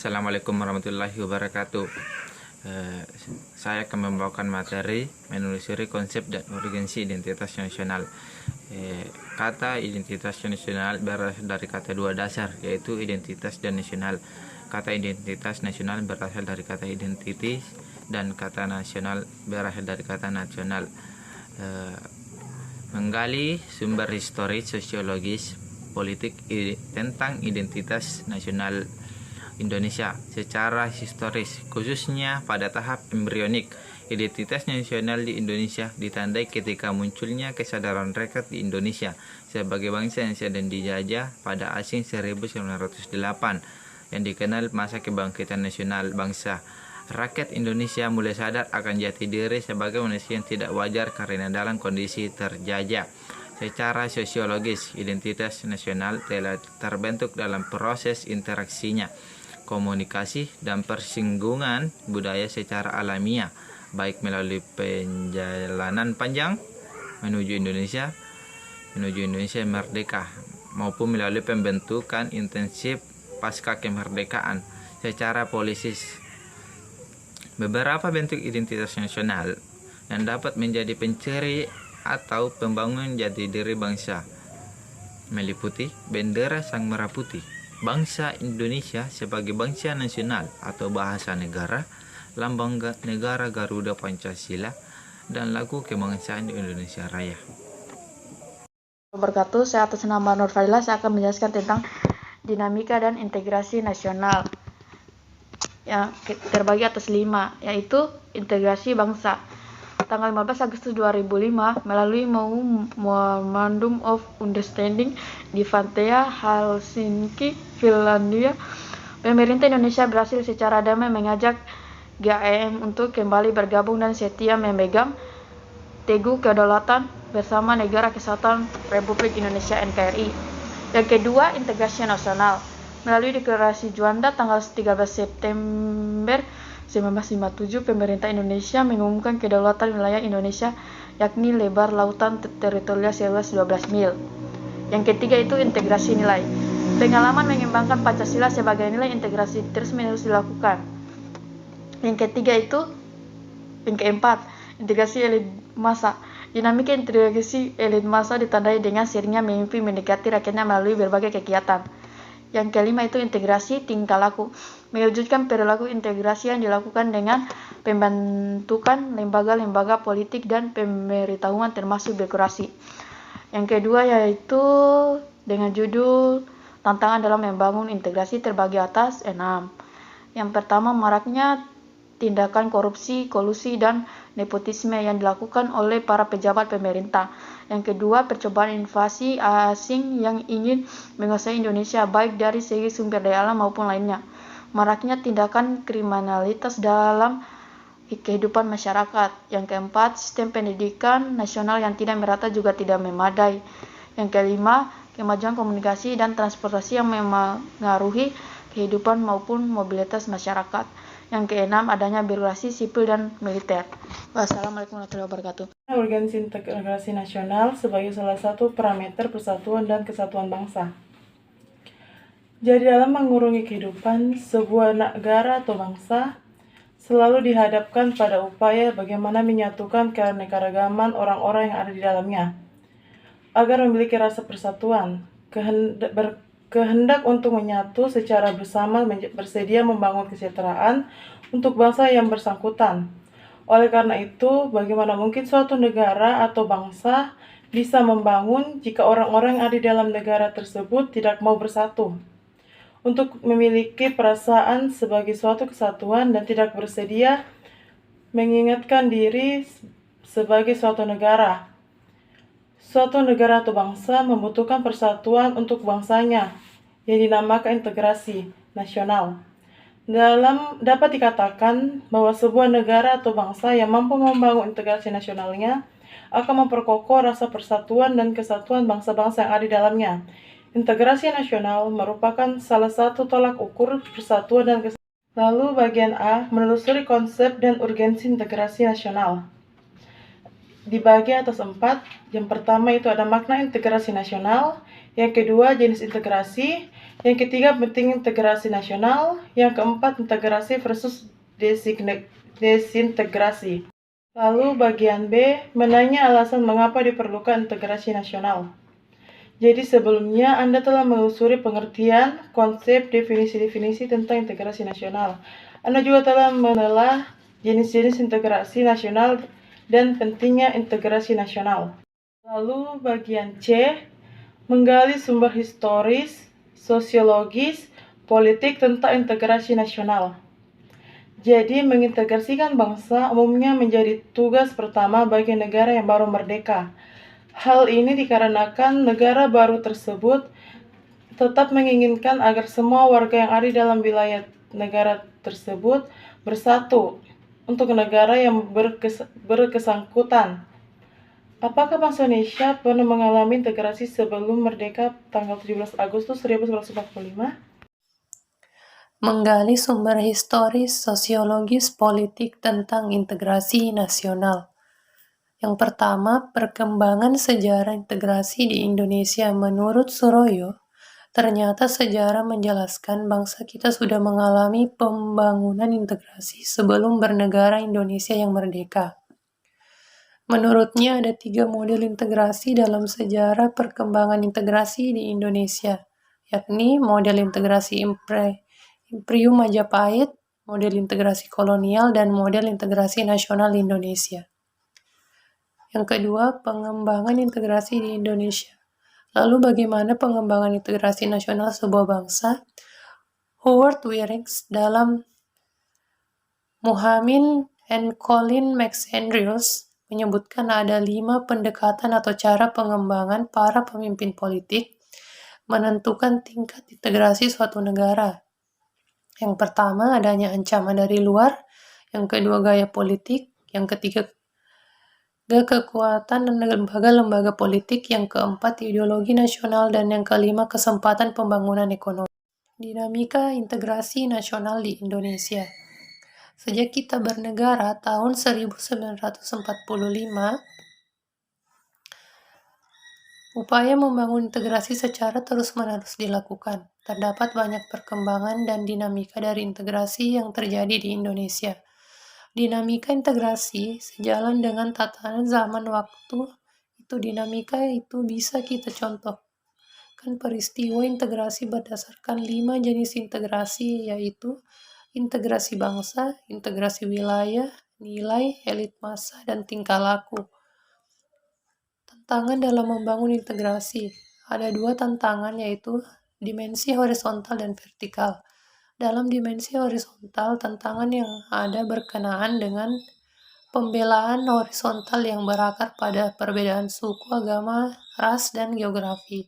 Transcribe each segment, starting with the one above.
Assalamualaikum warahmatullahi wabarakatuh. Saya akan membawakan materi menelusuri konsep dan urgensi identitas nasional. Kata identitas nasional berasal dari kata dua dasar, yaitu identitas dan nasional. Kata identitas nasional berasal dari kata identitas dan kata nasional berasal dari kata nasional. Menggali sumber historis, sosiologis, politik tentang identitas nasional Indonesia secara historis, khususnya pada tahap embrionik. Identitas nasional di Indonesia ditandai ketika munculnya kesadaran rakyat di Indonesia sebagai bangsa yang sedang dijajah pada asing 1908 yang dikenal masa kebangkitan nasional bangsa. Rakyat Indonesia mulai sadar akan jati diri sebagai manusia yang tidak wajar karena dalam kondisi terjajah. Secara sosiologis, identitas nasional telah terbentuk dalam proses interaksinya, komunikasi, dan persinggungan budaya secara alamiah, baik melalui perjalanan panjang menuju Indonesia yang merdeka, maupun melalui pembentukan intensif pasca kemerdekaan secara politis. Beberapa bentuk identitas nasional yang dapat menjadi penceri atau pembangun jati diri bangsa meliputi bendera Sang Merah Putih, bangsa Indonesia sebagai bangsa nasional atau bahasa negara, lambang negara Garuda Pancasila, dan lagu kebangsaan Indonesia Raya. Wabarakatuh. Saya atas nama Nur Fadila, saya akan menjelaskan tentang dinamika dan integrasi nasional yang terbagi atas 5, yaitu integrasi bangsa. Tanggal 15 Agustus 2005, melalui Memorandum of Understanding di Vantaa, Helsinki, Finlandia, pemerintah Indonesia berhasil secara damai mengajak GAM untuk kembali bergabung dan setia memegang teguh kedaulatan bersama Negara Kesatuan Republik Indonesia (NKRI). Yang kedua, integrasi nasional. Melalui Deklarasi Juanda tanggal 13 September 1957, pemerintah Indonesia mengumumkan kedaulatan wilayah Indonesia, yakni lebar lautan teritorial seluas 12 mil. Yang ketiga itu integrasi nilai. Pengalaman mengembangkan Pancasila sebagai nilai integrasi terus-menerus dilakukan. Yang keempat, integrasi elit massa. Dinamika integrasi elit massa ditandai dengan seringnya mimpi mendekati rakyatnya melalui berbagai kegiatan. Yang kelima itu integrasi tingkah laku, mewujudkan perilaku integrasi yang dilakukan dengan pembentukan lembaga-lembaga politik dan pemberitahuan termasuk birokrasi. Yang kedua yaitu dengan judul tantangan dalam membangun integrasi terbagi atas 6. Yang pertama, maraknya tindakan korupsi, kolusi, dan nepotisme yang dilakukan oleh para pejabat pemerintah. Yang kedua, percobaan invasi asing yang ingin menguasai Indonesia baik dari segi sumber daya alam maupun lainnya. Maraknya tindakan kriminalitas dalam kehidupan masyarakat. Yang keempat, sistem pendidikan nasional yang tidak merata juga tidak memadai. Yang kelima, kemajuan komunikasi dan transportasi yang memengaruhi kehidupan maupun mobilitas masyarakat. Yang keenam, adanya birokrasi sipil dan militer. Wassalamualaikum warahmatullahi wabarakatuh. Urgensi integrasi nasional sebagai salah satu parameter persatuan dan kesatuan bangsa. Jadi dalam mengurungi kehidupan sebuah negara atau bangsa selalu dihadapkan pada upaya bagaimana menyatukan keanekaragaman orang-orang yang ada di dalamnya agar memiliki rasa persatuan, kehendak untuk menyatu secara bersama, bersedia membangun kesejahteraan untuk bangsa yang bersangkutan. Oleh karena itu, bagaimana mungkin suatu negara atau bangsa bisa membangun jika orang-orang yang ada di dalam negara tersebut tidak mau bersatu untuk memiliki perasaan sebagai suatu kesatuan dan tidak bersedia mengingatkan diri sebagai suatu negara. Suatu negara atau bangsa membutuhkan persatuan untuk bangsanya yang dinamakan integrasi nasional. Dapat dikatakan bahwa sebuah negara atau bangsa yang mampu membangun integrasi nasionalnya akan memperkokoh rasa persatuan dan kesatuan bangsa-bangsa yang ada di dalamnya. Integrasi nasional merupakan salah satu tolak ukur persatuan dan kesatuan. Lalu bagian A, menelusuri konsep dan urgensi integrasi nasional. dibagi atas 4. Yang pertama itu ada makna integrasi nasional, yang kedua jenis integrasi, yang ketiga penting integrasi nasional, yang keempat integrasi versus desintegrasi. Lalu bagian B, menanya alasan mengapa diperlukan integrasi nasional. Jadi sebelumnya Anda telah menelusuri pengertian, konsep, definisi-definisi tentang integrasi nasional. Anda juga telah menelaah jenis-jenis integrasi nasional dan pentingnya integrasi nasional. Lalu bagian C, menggali sumber historis, sosiologis, politik tentang integrasi nasional. Jadi, mengintegrasikan bangsa umumnya menjadi tugas pertama bagi negara yang baru merdeka. Hal ini dikarenakan negara baru tersebut tetap menginginkan agar semua warga yang ada dalam wilayah negara tersebut bersatu untuk negara yang berkesangkutan. Apakah bangsa Indonesia pernah mengalami integrasi sebelum merdeka tanggal 17 Agustus 1945? Menggali sumber historis, sosiologis, politik tentang integrasi nasional. Yang pertama, perkembangan sejarah integrasi di Indonesia menurut Suroyo. Ternyata sejarah menjelaskan bangsa kita sudah mengalami pembangunan integrasi sebelum bernegara Indonesia yang merdeka. Menurutnya ada 3 model integrasi dalam sejarah perkembangan integrasi di Indonesia, yakni model integrasi Imperium Majapahit, model integrasi kolonial, dan model integrasi nasional Indonesia. Yang kedua, pengembangan integrasi di Indonesia. Lalu bagaimana pengembangan integrasi nasional sebuah bangsa? Howard Wierix dalam Muhammad and Colin McAndrews menyebutkan ada 5 pendekatan atau cara pengembangan para pemimpin politik menentukan tingkat integrasi suatu negara. Yang pertama, adanya ancaman dari luar. Yang kedua, gaya politik. Yang ketiga, kekuatan dan lembaga-lembaga politik. Yang keempat, ideologi nasional. Dan yang kelima, kesempatan pembangunan ekonomi. Dinamika integrasi nasional di Indonesia. Sejak kita bernegara tahun 1945, upaya membangun integrasi secara terus-menerus dilakukan. Terdapat banyak perkembangan dan dinamika dari integrasi yang terjadi di Indonesia. Dinamika integrasi sejalan dengan tatanan zaman waktu. Dinamika itu bisa kita contohkan peristiwa integrasi berdasarkan 5 jenis integrasi, yaitu integrasi bangsa, integrasi wilayah, nilai, elit massa, dan tingkah laku. Tantangan dalam membangun integrasi. Ada 2 tantangan, yaitu dimensi horizontal dan vertikal. Dalam dimensi horizontal, tantangan yang ada berkenaan dengan pembelaan horizontal yang berakar pada perbedaan suku, agama, ras, dan geografi.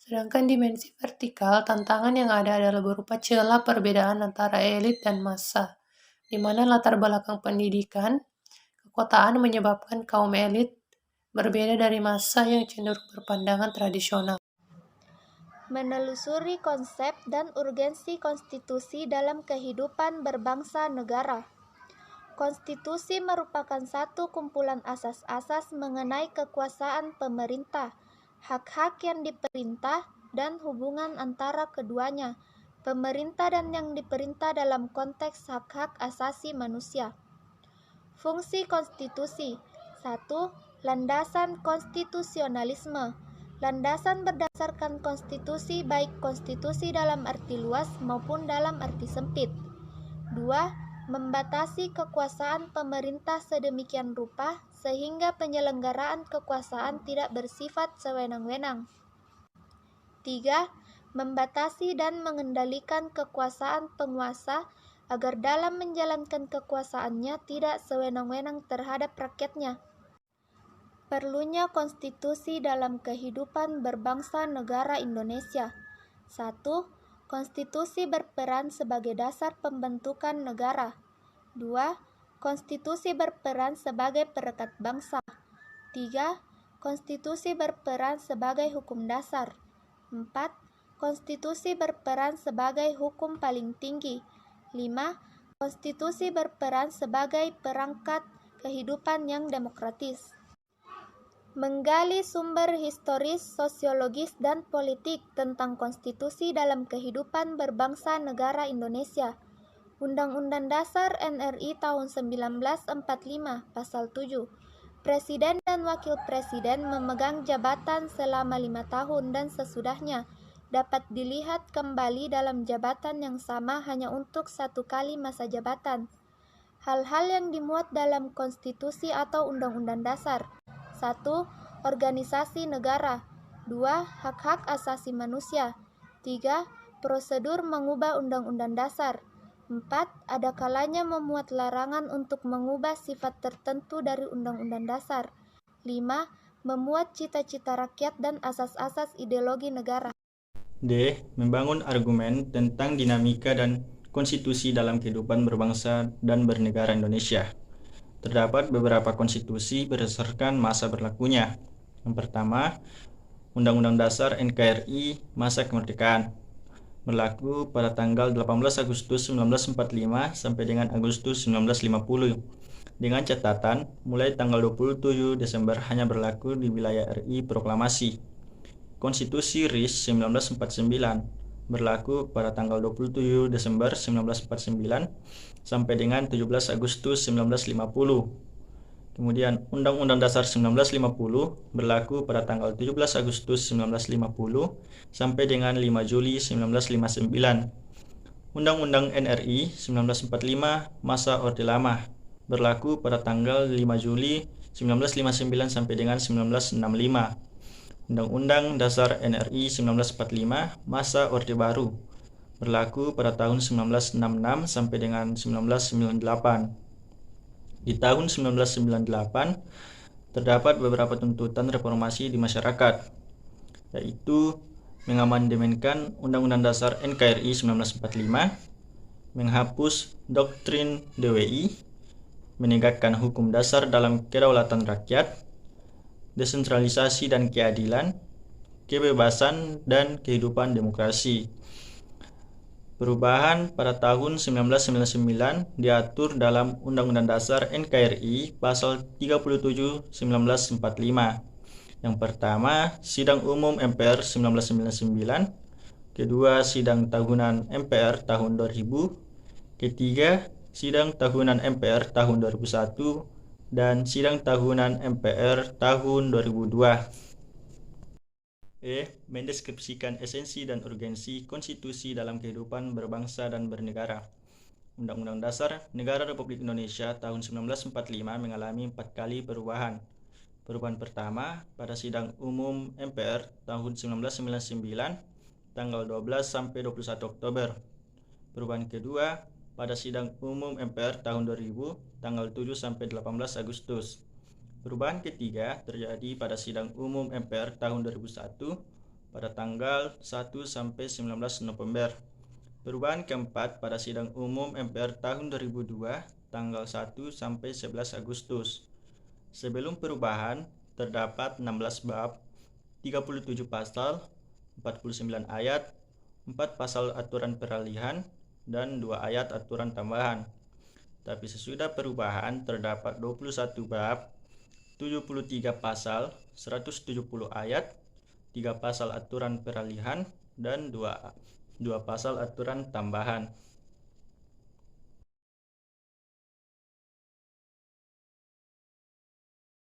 Sedangkan dimensi vertikal, tantangan yang ada adalah berupa celah perbedaan antara elit dan massa, di mana latar belakang pendidikan, kekotaan menyebabkan kaum elit berbeda dari massa yang cenderung berpandangan tradisional. Menelusuri konsep dan urgensi konstitusi dalam kehidupan berbangsa negara. Konstitusi merupakan satu kumpulan asas-asas mengenai kekuasaan pemerintah, hak-hak yang diperintah, dan hubungan antara keduanya, pemerintah dan yang diperintah dalam konteks hak-hak asasi manusia. Fungsi konstitusi. 1. Landasan konstitusionalisme. Landasan berdasarkan konstitusi, baik konstitusi dalam arti luas maupun dalam arti sempit. 2. Membatasi kekuasaan pemerintah sedemikian rupa sehingga penyelenggaraan kekuasaan tidak bersifat sewenang-wenang. 3. Membatasi dan mengendalikan kekuasaan penguasa agar dalam menjalankan kekuasaannya tidak sewenang-wenang terhadap rakyatnya. Perlunya konstitusi dalam kehidupan berbangsa negara Indonesia. 1. Konstitusi berperan sebagai dasar pembentukan negara. 2. Konstitusi berperan sebagai perekat bangsa. 3. Konstitusi berperan sebagai hukum dasar. 4. Konstitusi berperan sebagai hukum paling tinggi. 5. Konstitusi berperan sebagai perangkat kehidupan yang demokratis. Menggali sumber historis, sosiologis, dan politik tentang konstitusi dalam kehidupan berbangsa negara Indonesia. Undang-Undang Dasar NRI tahun 1945, Pasal 7. Presiden dan Wakil Presiden memegang jabatan selama 5 tahun dan sesudahnya dapat dilihat kembali dalam jabatan yang sama hanya untuk 1 kali masa jabatan. Hal-hal yang dimuat dalam konstitusi atau undang-undang dasar. 1. Organisasi negara. 2. Hak-hak asasi manusia. 3. Prosedur mengubah undang-undang dasar. 4. Ada kalanya memuat larangan untuk mengubah sifat tertentu dari undang-undang dasar. 5. Memuat cita-cita rakyat dan asas-asas ideologi negara. D. Membangun argumen tentang dinamika dan konstitusi dalam kehidupan berbangsa dan bernegara Indonesia. Terdapat beberapa konstitusi berdasarkan masa berlakunya. Yang pertama, Undang-Undang Dasar NKRI masa kemerdekaan, berlaku pada tanggal 18 Agustus 1945 sampai dengan Agustus 1950. Dengan catatan, mulai tanggal 27 Desember hanya berlaku di wilayah RI Proklamasi. Konstitusi RIS 1949 berlaku pada tanggal 27 Desember 1949 sampai dengan 17 Agustus 1950. Kemudian Undang-Undang Dasar 1950 berlaku pada tanggal 17 Agustus 1950 sampai dengan 5 Juli 1959. Undang-Undang NRI 1945 masa Orde Lama berlaku pada tanggal 5 Juli 1959 sampai dengan 1965. Undang-Undang Dasar NRI 1945 masa Orde Baru berlaku pada tahun 1966 sampai dengan 1998. Di tahun 1998 terdapat beberapa tuntutan reformasi di masyarakat, yaitu mengamandemenkan Undang-Undang Dasar NKRI 1945, menghapus doktrin DWI, menegakkan hukum dasar dalam kedaulatan rakyat, desentralisasi dan keadilan, kebebasan dan kehidupan demokrasi. Perubahan pada tahun 1999 diatur dalam Undang-Undang Dasar NKRI Pasal 37 1945. Yang pertama, Sidang Umum MPR 1999, kedua, Sidang Tahunan MPR tahun 2000, ketiga, Sidang Tahunan MPR tahun 2001, dan Sidang Tahunan MPR tahun 2002. Mendeskripsikan esensi dan urgensi konstitusi dalam kehidupan berbangsa dan bernegara. Undang-Undang Dasar Negara Republik Indonesia tahun 1945 mengalami 4 kali perubahan. Perubahan pertama pada Sidang Umum MPR tahun 1999 tanggal 12 sampai 21 Oktober. Perubahan kedua pada Sidang Umum MPR tahun 2000 tanggal 7 sampai 18 Agustus. Perubahan ketiga terjadi pada Sidang Umum MPR tahun 2001 pada tanggal 1 sampai 19 November. Perubahan keempat pada Sidang Umum MPR tahun 2002 tanggal 1 sampai 11 Agustus. Sebelum perubahan terdapat 16 bab, 37 pasal, 49 ayat, 4 pasal aturan peralihan, dan 2 ayat aturan tambahan. Tapi sesudah perubahan terdapat 21 bab, 73 pasal, 170 ayat, 3 pasal aturan peralihan, dan 2 pasal aturan tambahan.